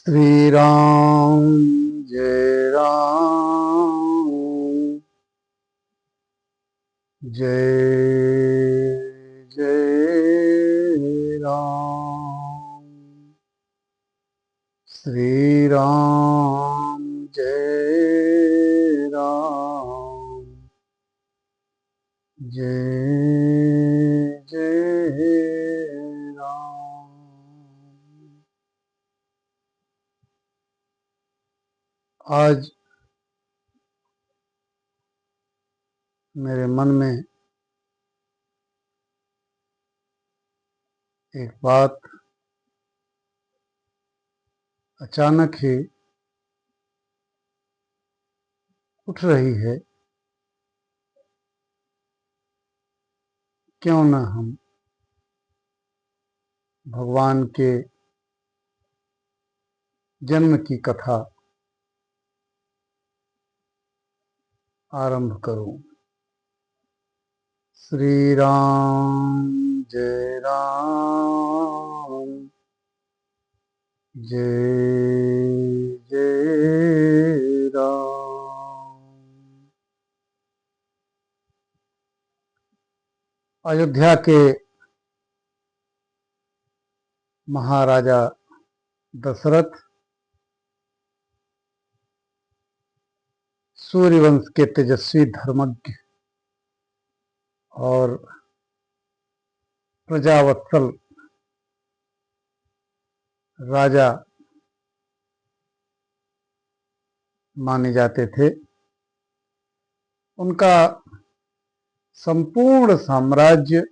श्री राम जय राम जय जय राम। श्री राम जय राम जय जय राम। आज मेरे मन में एक बात अचानक ही उठ रही है। क्यों न हम भगवान के जन्म की कथा आरंभ करूं। श्री राम जय राम जय जय राम। अयोध्या के महाराजा दशरथ सूर्यवंश के तेजस्वी धर्मज्ञ और प्रजावत्सल राजा माने जाते थे। उनका संपूर्ण साम्राज्य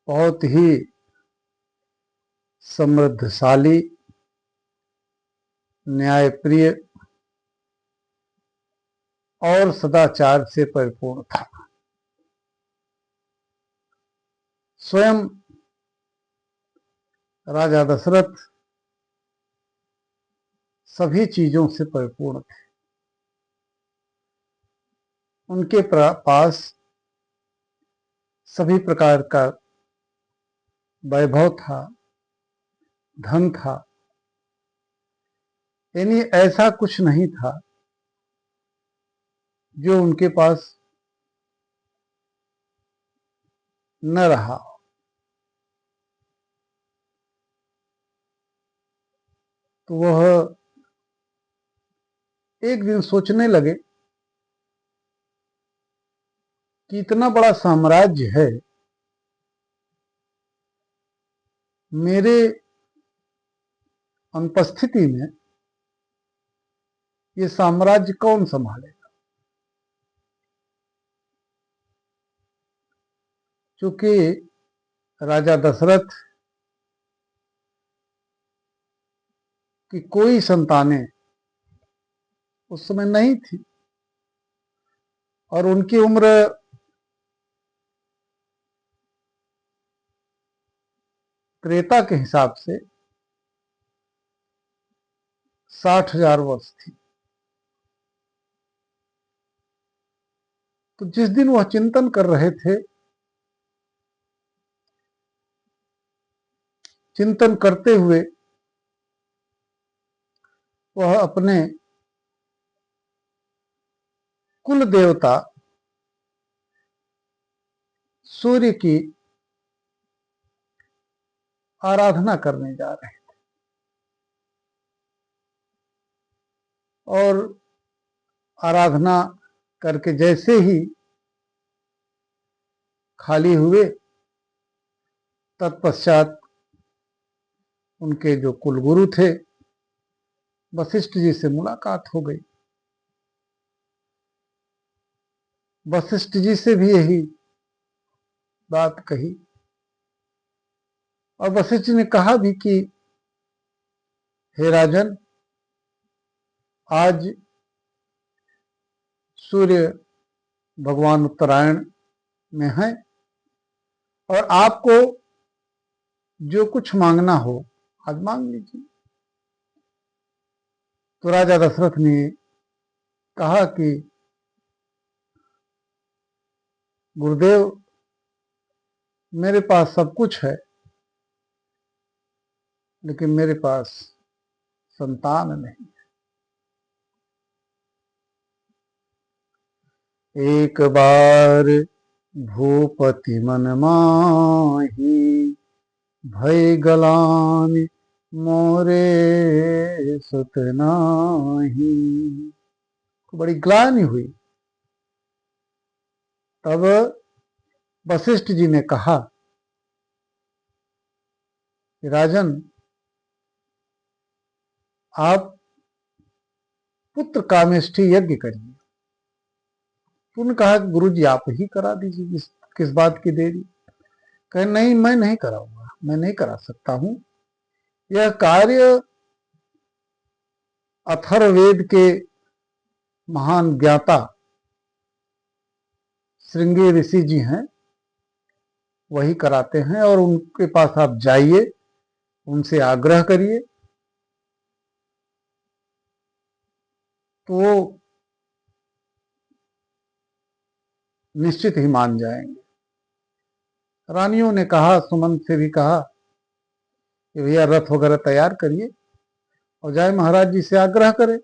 बहुत ही समृद्धशाली, न्यायप्रिय और सदाचार से परिपूर्ण था। स्वयं राजा दशरथ सभी चीजों से परिपूर्ण थे। उनके पास सभी प्रकार का वैभव था, धन था, यानी ऐसा कुछ नहीं था जो उनके पास न रहा। तो वह एक दिन सोचने लगे कि इतना बड़ा साम्राज्य है, मेरे अनुपस्थिति में ये साम्राज्य कौन संभालेगा। क्योंकि राजा दशरथ की कोई संतानें उस समय नहीं थी और उनकी उम्र त्रेता के हिसाब से 60,000 वर्ष थी। तो जिस दिन वह चिंतन कर रहे थे, चिंतन करते हुए वह अपने कुल देवता सूर्य की आराधना करने जा रहे थे और आराधना करके जैसे ही खाली हुए, तत्पश्चात उनके जो कुलगुरु थे वशिष्ठ जी से मुलाकात हो गई। वशिष्ठ जी से भी यही बात कही और वशिष्ठ जी ने कहा भी कि हे राजन, आज सूर्य भगवान उत्तरायण में है और आपको जो कुछ मांगना हो आज मांग लीजिए। तो राजा दशरथ ने कहा कि गुरुदेव, मेरे पास सब कुछ है, लेकिन मेरे पास संतान नहीं। एक बार भूपति मन माही, भय गलान मोरे सुत नाही। बड़ी ग्लानि हुई। तब वशिष्ठ जी ने कहा कि राजन, आप पुत्र कामेष्ठी यज्ञ करिए। तुमने कहा कि गुरु जी आप ही करा दीजिए, किस बात की देरी। कहे नहीं, मैं नहीं कराऊंगा, मैं नहीं करा सकता हूं। यह कार्य अथर्ववेद के महान ज्ञाता श्रृंगी ऋषि जी हैं, वही कराते हैं। और उनके पास आप जाइए, उनसे आग्रह करिए, तो निश्चित ही मान जाएंगे। रानियों ने कहा, सुमंत से भी कहा कि भैया रथ वगैरह तैयार करिए और जाए महाराज जी से आग्रह करें।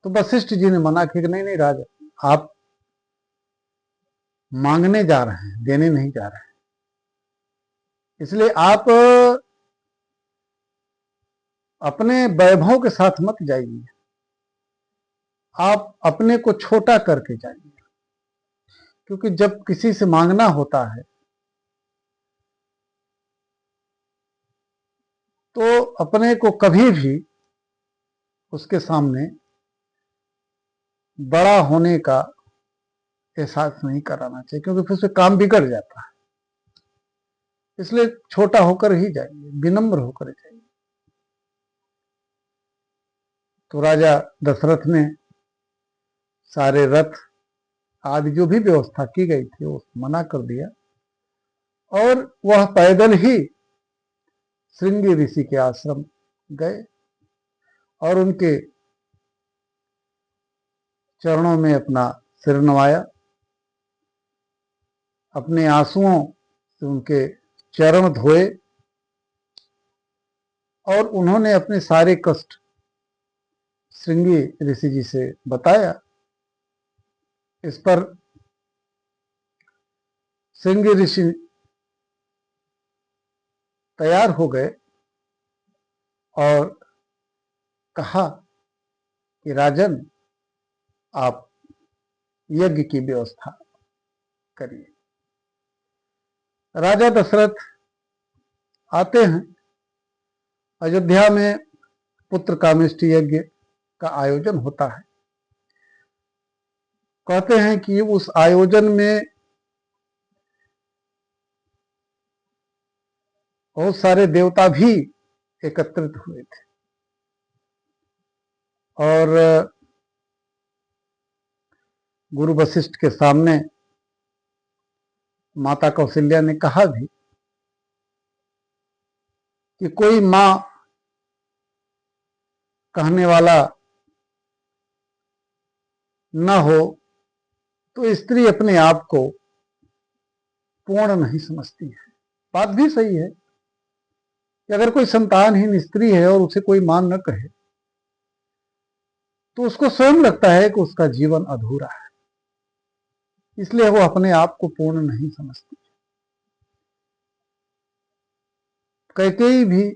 तो वशिष्ठ जी ने मना किया कि नहीं नहीं राजा, आप मांगने जा रहे हैं, देने नहीं जा रहे हैं। इसलिए आप अपने वैभव के साथ मत जाइए, आप अपने को छोटा करके जाइए। क्योंकि जब किसी से मांगना होता है तो अपने को कभी भी उसके सामने बड़ा होने का एहसास नहीं कराना चाहिए, क्योंकि फिर उससे काम बिगड़ जाता है। इसलिए छोटा होकर ही जाइए, विनम्र होकर जाइए। तो राजा दशरथ ने सारे रथ आदि जो भी व्यवस्था की गई थी वो मना कर दिया, और वह पैदल ही श्रृंगी ऋषि के आश्रम गए और उनके चरणों में अपना सिर नवाया, अपने आंसुओं से उनके चरण धोए, और उन्होंने अपने सारे कष्ट श्रृंगी ऋषि जी से बताया। इस पर श्रृंगी ऋषि तैयार हो गए और कहा कि राजन, आप यज्ञ की व्यवस्था करिए। राजा दशरथ आते हैं। अयोध्या में पुत्र कामेष्ठी यज्ञ का आयोजन होता है। कहते हैं कि उस आयोजन में बहुत सारे देवता भी एकत्रित हुए थे, और गुरु वशिष्ठ के सामने माता कौशल्या ने कहा भी कि कोई मां कहने वाला न हो तो स्त्री अपने आप को पूर्ण नहीं समझती है। बात भी सही है कि अगर कोई संतानहीन स्त्री है और उसे कोई मां न कहे तो उसको स्वयं लगता है कि उसका जीवन अधूरा है, इसलिए वो अपने आप को पूर्ण नहीं समझती। कैकेयी भी,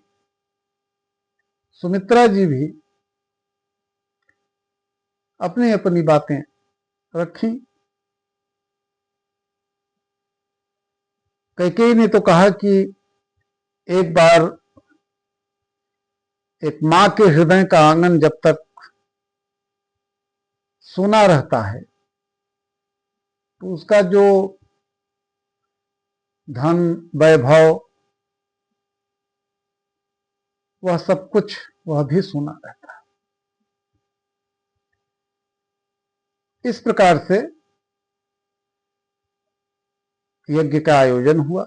सुमित्रा जी भी अपनी अपनी बातें रखी। कैकेयी ने तो कहा कि एक बार एक मां के हृदय का आंगन जब तक सूना रहता है तो उसका जो धन वैभव वह सब कुछ वह भी सूना रहता है। इस प्रकार से यज्ञ का आयोजन हुआ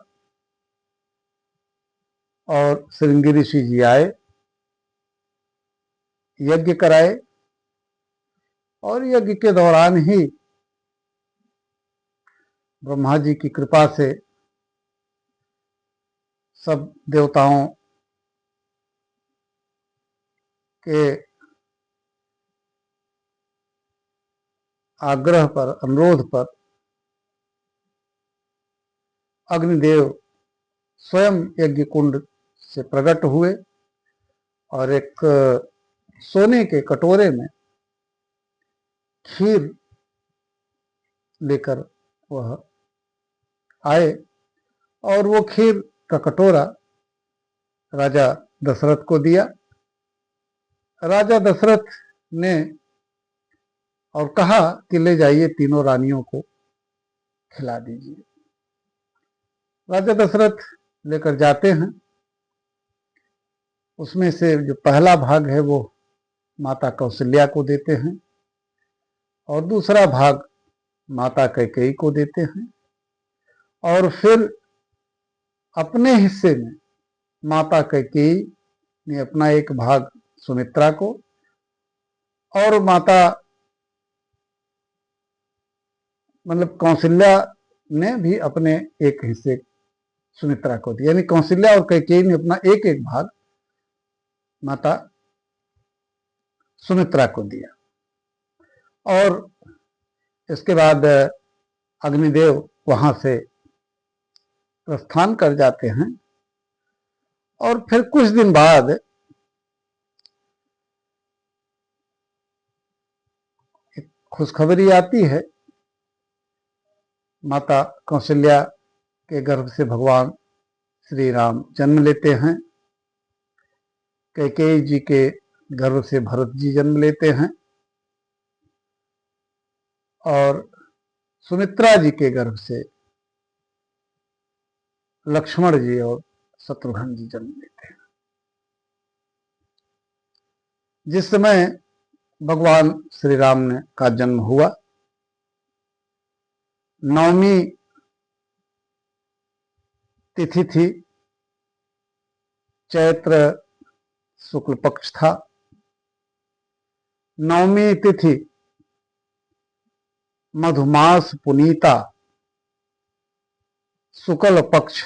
और श्रृंगी ऋषि जी आए, यज्ञ कराए, और यज्ञ के दौरान ही ब्रह्मा जी की कृपा से सब देवताओं के आग्रह पर, अनुरोध पर अग्निदेव स्वयं यज्ञ कुंड से प्रकट हुए और एक सोने के कटोरे में खीर लेकर वह आए और वो खीर का कटोरा राजा दशरथ को दिया। राजा दशरथ ने और कहा कि ले जाइए तीनों रानियों को खिला दीजिए। राजा दशरथ लेकर जाते हैं। उसमें से जो पहला भाग है वो माता कौशल्या को देते हैं और दूसरा भाग माता कैकेयी को देते हैं और फिर अपने हिस्से में माता कैकेयी ने अपना एक भाग सुमित्रा को और माता मतलब कौशल्या ने भी अपने एक हिस्से सुमित्रा को दिया, यानी कौशल्या और कैकेयी ने अपना एक एक भाग माता सुमित्रा को दिया। और इसके बाद अग्निदेव वहां से प्रस्थान कर जाते हैं और फिर कुछ दिन बाद एक खुशखबरी आती है। माता कौशल्या के गर्भ से भगवान श्री राम जन्म लेते हैं। कैकेयी जी के गर्भ से भरत जी जन्म लेते हैं और सुमित्रा जी के गर्भ से लक्ष्मण जी और शत्रुघ्न जी जन्म लेते हैं। जिस समय भगवान श्री राम ने का जन्म हुआ, नवमी तिथि थी, चैत्र शुक्ल पक्ष था। नवमी तिथि मधुमास पुनीता शुक्ल पक्ष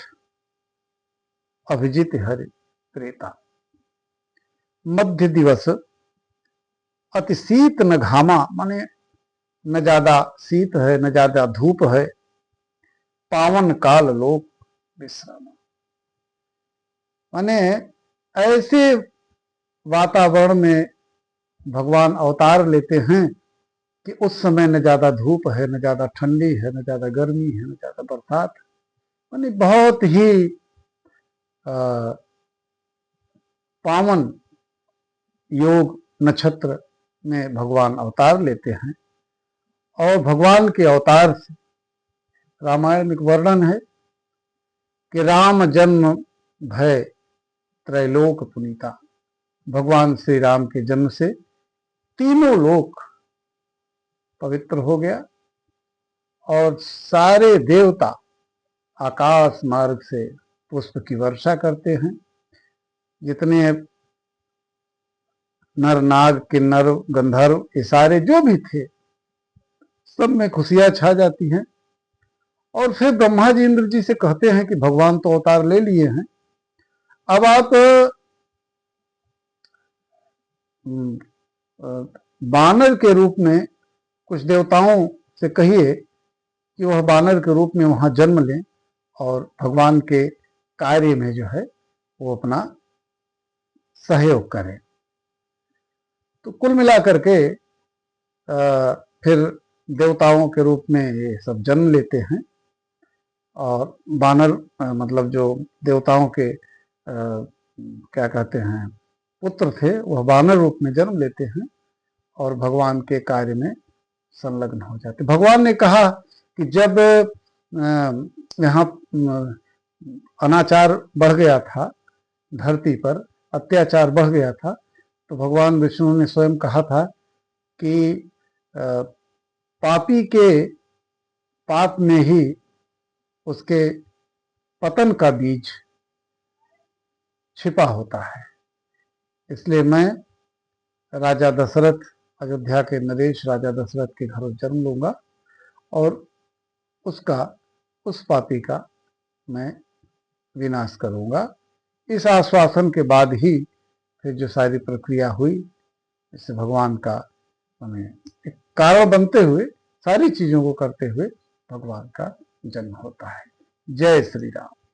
अभिजित हरि प्रेता। मध्य दिवस अति शीत न घामा, माने न ज्यादा शीत है न ज्यादा धूप है। पावन काल लोक विश्राम, माने ऐसे वातावरण में भगवान अवतार लेते हैं कि उस समय न ज्यादा धूप है न ज्यादा ठंडी है न ज्यादा गर्मी है न ज्यादा बरसात, माने बहुत ही पावन योग नक्षत्र में भगवान अवतार लेते हैं। और भगवान के अवतार से रामायण में वर्णन है कि राम जन्म भय त्रैलोक पुनीता। भगवान श्री राम के जन्म से तीनों लोक पवित्र हो गया और सारे देवता आकाश मार्ग से पुष्प की वर्षा करते हैं। जितने नर नाग किन्नर गंधर्व ये सारे जो भी थे सब में खुशियां छा जाती हैं। और फिर ब्रह्मा जी इंद्र जी से कहते हैं कि भगवान तो अवतार ले लिए हैं, अब आप बानर के रूप में कुछ देवताओं से कहिए कि वह बानर के रूप में वहां जन्म लें और भगवान के कार्य में जो है वो अपना सहयोग करें। तो कुल मिलाकर के फिर देवताओं के रूप में ये सब जन्म लेते हैं और बानर मतलब जो देवताओं के क्या कहते हैं पुत्र थे वह बानर रूप में जन्म लेते हैं और भगवान के कार्य में संलग्न हो जाते। भगवान ने कहा कि जब यहाँ अनाचार बढ़ गया था, धरती पर अत्याचार बढ़ गया था, तो भगवान विष्णु ने स्वयं कहा था कि पापी के पाप में ही उसके पतन का बीज छिपा होता है। इसलिए मैं राजा दशरथ, अयोध्या के नरेश राजा दशरथ के घर जन्म लूंगा और उसका, उस पापी का मैं विनाश करूंगा। इस आश्वासन के बाद ही फिर जो सारी प्रक्रिया हुई, इससे भगवान का हमें एक कारण बनते हुए, सारी चीजों को करते हुए भगवान का जन्म होता है। जय श्री राम।